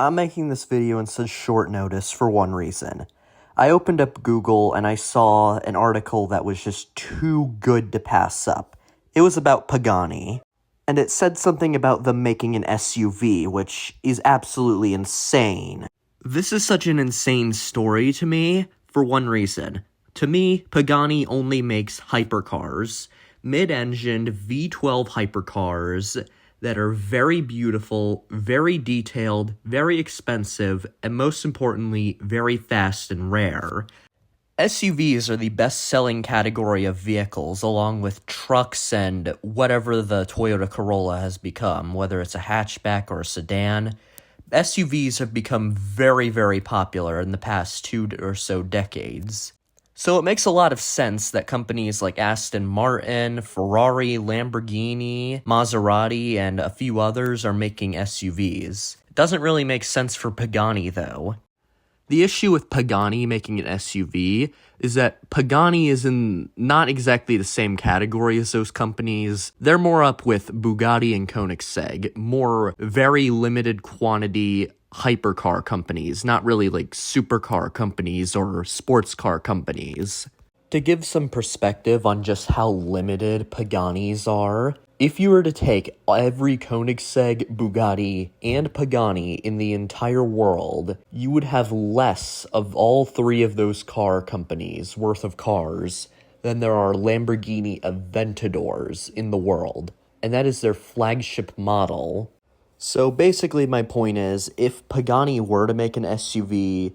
I'm making this video in such short notice for one reason. I opened up Google and I saw an article that was just too good to pass up. It was about Pagani, and it said something about them making an SUV, which is absolutely insane. This is such an insane story to me for one reason. To me, Pagani only makes hypercars, mid-engined V12 hypercars that are very beautiful, very detailed, very expensive, and most importantly, very fast and rare. SUVs are the best-selling category of vehicles, along with trucks and whatever the Toyota Corolla has become, whether it's a hatchback or a sedan. SUVs have become very, very popular in the past 2 or so decades. So it makes a lot of sense that companies like Aston Martin, Ferrari, Lamborghini, Maserati, and a few others are making SUVs. It doesn't really make sense for Pagani, though. The issue with Pagani making an SUV is that Pagani is in not exactly the same category as those companies. They're more up with Bugatti and Koenigsegg, more very limited quantity hypercar companies, not really like supercar companies or sports car companies. To give some perspective on just how limited Paganis are, if you were to take every Koenigsegg, Bugatti, and Pagani in the entire world, you would have less of all three of those car companies worth of cars than there are Lamborghini Aventadors in the world, and that is their flagship model. So basically my point is, if Pagani were to make an SUV,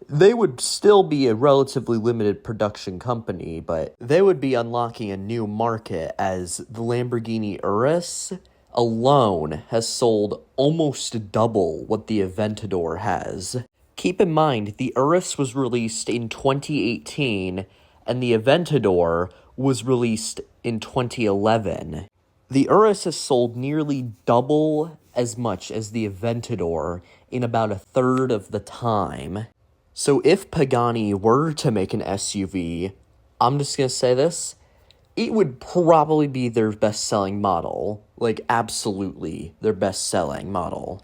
they would still be a relatively limited production company, but they would be unlocking a new market as the Lamborghini Urus alone has sold almost double what the Aventador has. Keep in mind, the Urus was released in 2018 and the Aventador was released in 2011. The Urus has sold nearly double as much as the Aventador in about a third of the time. So if Pagani were to make an SUV, I'm just gonna say this, it would probably be their best-selling model. Like, absolutely their best-selling model.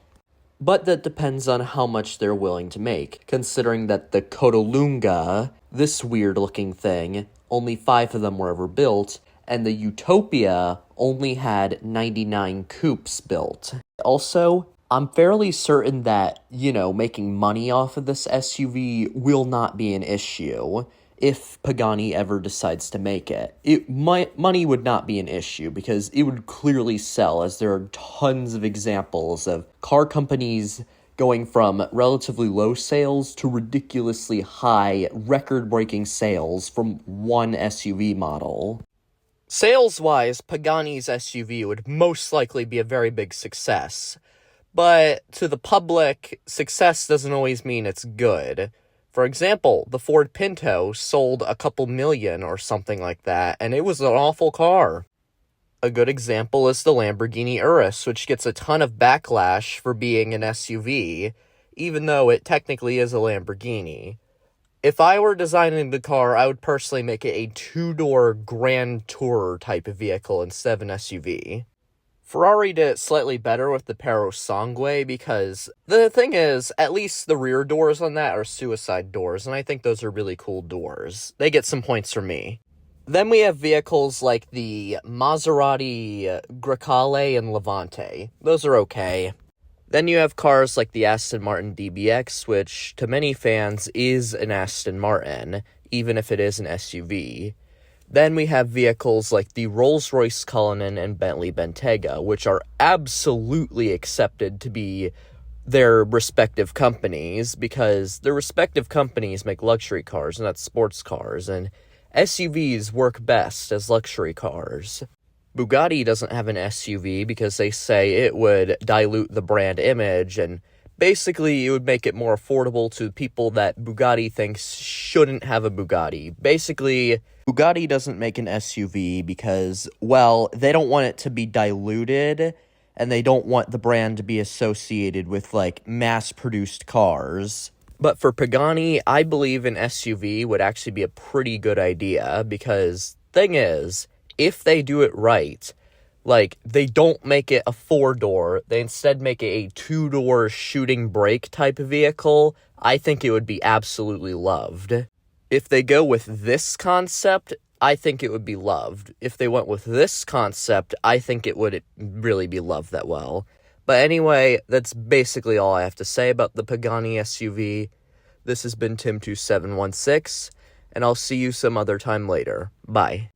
But that depends on how much they're willing to make, considering that the Codalunga, this weird-looking thing, only 5 of them were ever built, and the Utopia only had 99 coupes built. Also, I'm fairly certain that, making money off of this SUV will not be an issue if Pagani ever decides to make it. Money would not be an issue because it would clearly sell, as there are tons of examples of car companies going from relatively low sales to ridiculously high, record-breaking sales from one SUV model. Sales-wise, Pagani's SUV would most likely be a very big success. But to the public, success doesn't always mean it's good. For example, the Ford Pinto sold a couple million or something like that, and it was an awful car. A good example is the Lamborghini Urus, which gets a ton of backlash for being an SUV, even though it technically is a Lamborghini. If I were designing the car, I would personally make it a 2-door Grand Tourer type of vehicle instead of an SUV. Ferrari did it slightly better with the Pero Sangue because the thing is, at least the rear doors on that are suicide doors, and I think those are really cool doors. They get some points from me. Then we have vehicles like the Maserati Grecale and Levante. Those are okay. Then you have cars like the Aston Martin DBX, which to many fans is an Aston Martin, even if it is an SUV. Then we have vehicles like the Rolls-Royce Cullinan and Bentley Bentayga, which are absolutely accepted to be their respective companies, because their respective companies make luxury cars, and that's sports cars, and SUVs work best as luxury cars. Bugatti doesn't have an SUV because they say it would dilute the brand image, and basically it would make it more affordable to people that Bugatti thinks shouldn't have a Bugatti. Basically, Bugatti doesn't make an SUV because, well, they don't want it to be diluted, and they don't want the brand to be associated with, mass-produced cars. But for Pagani, I believe an SUV would actually be a pretty good idea, because, thing is, if they do it right, Like, they don't make it a 4-door, they instead make it a 2-door shooting brake type of vehicle, I think it would be absolutely loved. If they go with this concept, I think it would be loved. If they went with this concept, I think it would really be loved that well. But anyway, that's basically all I have to say about the Pagani SUV. This has been Tim2716, and I'll see you some other time later. Bye.